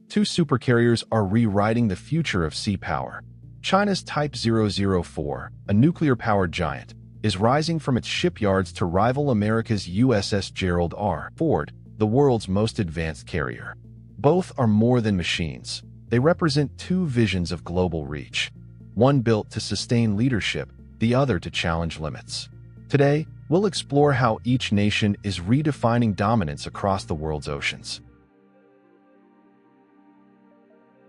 Two supercarriers are rewriting the future of sea power. China's Type 004, a nuclear-powered giant, is rising from its shipyards to rival America's USS Gerald R. Ford, the world's most advanced carrier. Both are more than machines. They represent two visions of global reach. One built to sustain leadership, the other to challenge limits. Today, we'll explore how each nation is redefining dominance across the world's oceans.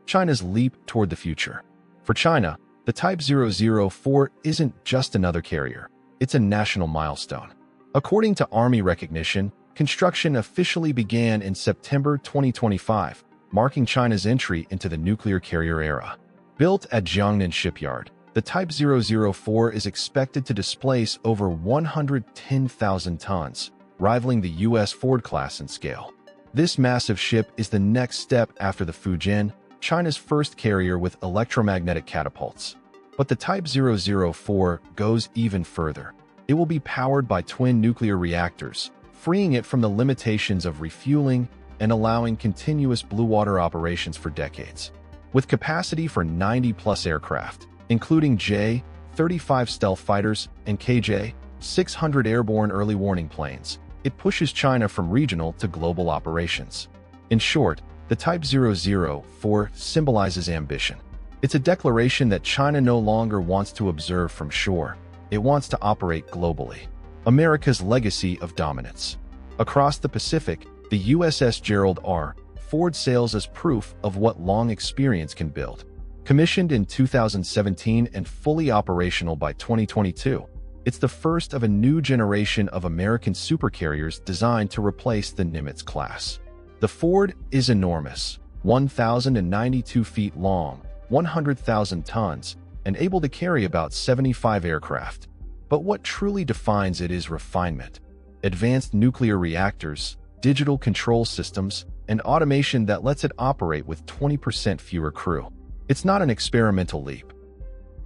China's leap toward the future. For China, the Type 004 isn't just another carrier. It's a national milestone. According to Army recognition, construction officially began in September 2025, marking China's entry into the nuclear carrier era. Built at Jiangnan Shipyard, the Type 004 is expected to displace over 110,000 tons, rivaling the U.S. Ford class in scale. This massive ship is the next step after the Fujian, China's first carrier with electromagnetic catapults. But the Type 004 goes even further. It will be powered by twin nuclear reactors, freeing it from the limitations of refueling and allowing continuous blue water operations for decades. With capacity for 90-plus aircraft, including J-35 stealth fighters and KJ-600 airborne early warning planes, it pushes China from regional to global operations. In short, the Type 004 symbolizes ambition. It's a declaration that China no longer wants to observe from shore. It wants to operate globally. America's legacy of dominance. Across the Pacific, the USS Gerald R. Ford sails as proof of what long experience can build. Commissioned in 2017 and fully operational by 2022, it's the first of a new generation of American supercarriers designed to replace the Nimitz class. The Ford is enormous, 1,092 feet long, 100,000 tons, and able to carry about 75 aircraft. But what truly defines it is refinement. Advanced nuclear reactors, digital control systems, and automation that lets it operate with 20% fewer crew. It's not an experimental leap.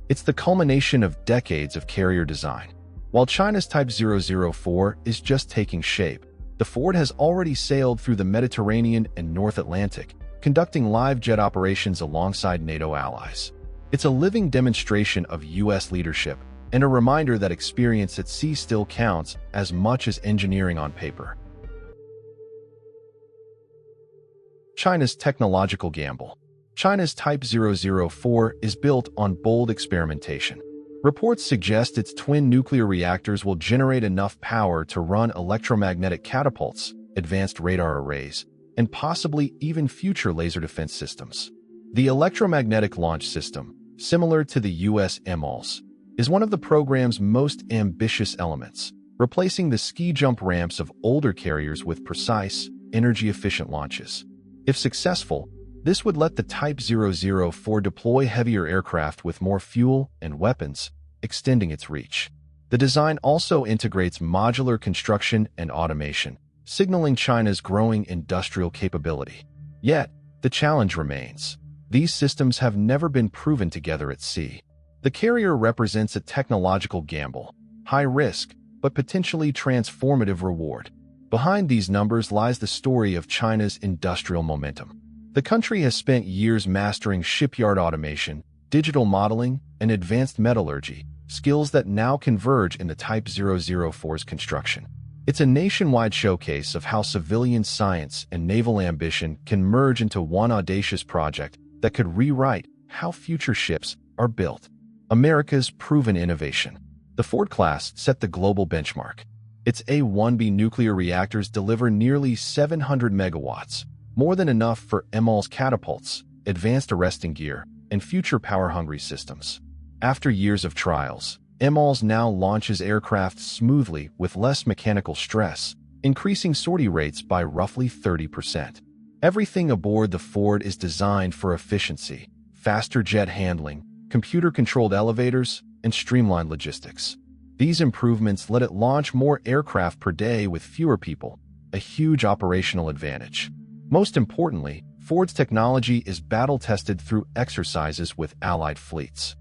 It's the culmination of decades of carrier design. While China's Type 004 is just taking shape, the Ford has already sailed through the Mediterranean and North Atlantic, conducting live jet operations alongside NATO allies. It's a living demonstration of U.S. leadership and a reminder that experience at sea still counts as much as engineering on paper. China's technological gamble. China's Type 004 is built on bold experimentation. Reports suggest its twin nuclear reactors will generate enough power to run electromagnetic catapults, advanced radar arrays, and possibly even future laser defense systems. The electromagnetic launch system, similar to the U.S. EMALS, is one of the program's most ambitious elements, replacing the ski jump ramps of older carriers with precise, energy-efficient launches. If successful, this would let the Type 004 deploy heavier aircraft with more fuel and weapons, extending its reach. The design also integrates modular construction and automation, signaling China's growing industrial capability. Yet, the challenge remains. These systems have never been proven together at sea. The carrier represents a technological gamble, high risk, but potentially transformative reward. Behind these numbers lies the story of China's industrial momentum. The country has spent years mastering shipyard automation, digital modeling, and advanced metallurgy, skills that now converge in the Type 004's construction. It's a nationwide showcase of how civilian science and naval ambition can merge into one audacious project that could rewrite how future ships are built. America's proven innovation. The Ford class set the global benchmark. Its A-1B nuclear reactors deliver nearly 700 megawatts, more than enough for EMALS catapults, advanced arresting gear, and future power-hungry systems. After years of trials, EMALS now launches aircraft smoothly with less mechanical stress, increasing sortie rates by roughly 30%. Everything aboard the Ford is designed for efficiency, faster jet handling, computer-controlled elevators, and streamlined logistics. These improvements let it launch more aircraft per day with fewer people, a huge operational advantage. Most importantly, Ford's technology is battle-tested through exercises with allied fleets.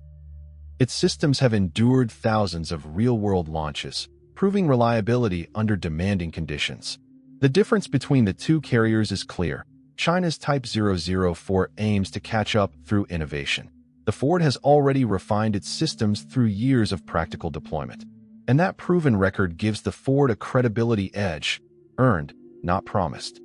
Its systems have endured thousands of real-world launches, proving reliability under demanding conditions. The difference between the two carriers is clear. China's Type 004 aims to catch up through innovation. The Ford has already refined its systems through years of practical deployment. And that proven record gives the Ford a credibility edge, earned, not promised.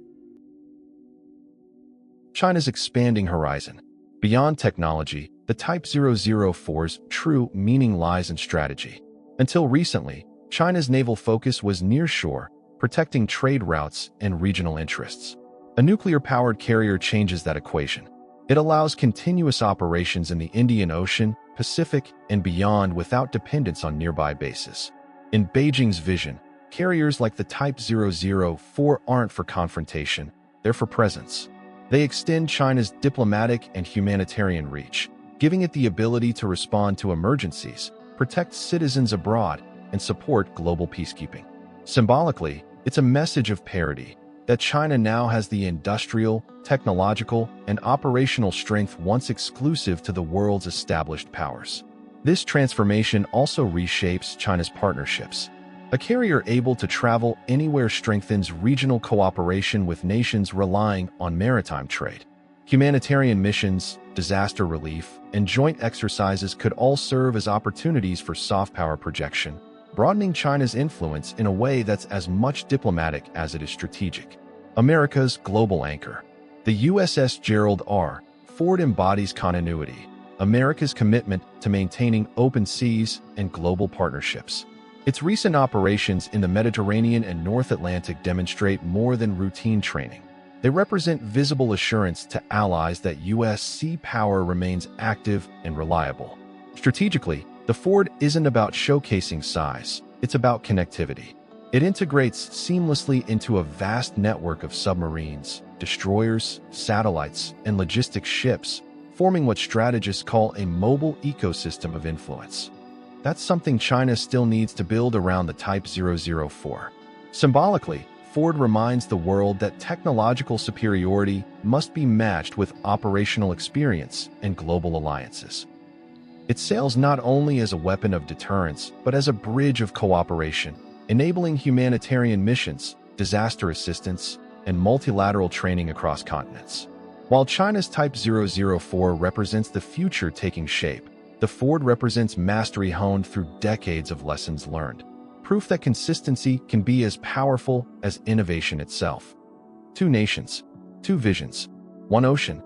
China's expanding horizon. Beyond technology, the Type 004's true meaning lies in strategy. Until recently, China's naval focus was nearshore, protecting trade routes and regional interests. A nuclear-powered carrier changes that equation. It allows continuous operations in the Indian Ocean, Pacific, and beyond without dependence on nearby bases. In Beijing's vision, carriers like the Type 004 aren't for confrontation, they're for presence. They extend China's diplomatic and humanitarian reach, giving it the ability to respond to emergencies, protect citizens abroad, and support global peacekeeping. Symbolically, it's a message of parity, that China now has the industrial, technological, and operational strength once exclusive to the world's established powers. This transformation also reshapes China's partnerships. A carrier able to travel anywhere strengthens regional cooperation with nations relying on maritime trade. Humanitarian missions, disaster relief, and joint exercises could all serve as opportunities for soft power projection, broadening China's influence in a way that's as much diplomatic as it is strategic. America's global anchor. The USS Gerald R. Ford embodies continuity, America's commitment to maintaining open seas and global partnerships. Its recent operations in the Mediterranean and North Atlantic demonstrate more than routine training. They represent visible assurance to allies that U.S. sea power remains active and reliable. Strategically, the Ford isn't about showcasing size, it's about connectivity. It integrates seamlessly into a vast network of submarines, destroyers, satellites, and logistics ships, forming what strategists call a mobile ecosystem of influence. That's something China still needs to build around the Type 004. Symbolically, Ford reminds the world that technological superiority must be matched with operational experience and global alliances. It sails not only as a weapon of deterrence, but as a bridge of cooperation, enabling humanitarian missions, disaster assistance, and multilateral training across continents. While China's Type 004 represents the future taking shape, the Ford represents mastery honed through decades of lessons learned. Proof that consistency can be as powerful as innovation itself. Two nations, two visions, one ocean.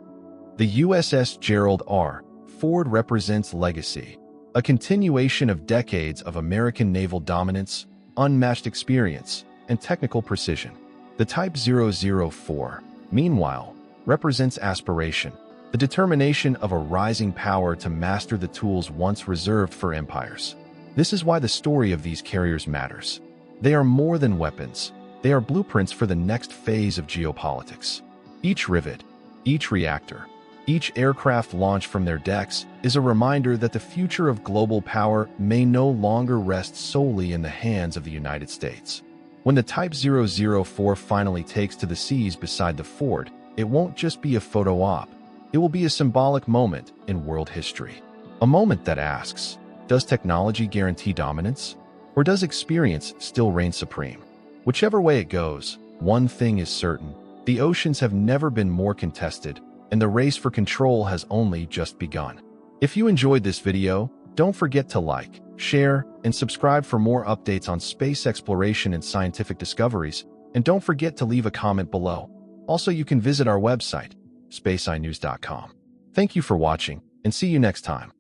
The USS Gerald R. Ford represents legacy, a continuation of decades of American naval dominance, unmatched experience, and technical precision. The Type 004, meanwhile, represents aspiration, the determination of a rising power to master the tools once reserved for empires. This is why the story of these carriers matters. They are more than weapons. They are blueprints for the next phase of geopolitics. Each rivet, each reactor, each aircraft launched from their decks is a reminder that the future of global power may no longer rest solely in the hands of the United States. When the Type 004 finally takes to the seas beside the Ford, it won't just be a photo op. It will be a symbolic moment in world history. A moment that asks, does technology guarantee dominance? Or does experience still reign supreme? Whichever way it goes, one thing is certain: the oceans have never been more contested, and the race for control has only just begun. If you enjoyed this video, don't forget to like, share, and subscribe for more updates on space exploration and scientific discoveries, and don't forget to leave a comment below. Also, you can visit our website, SpaceEyeNews.com. Thank you for watching, and see you next time.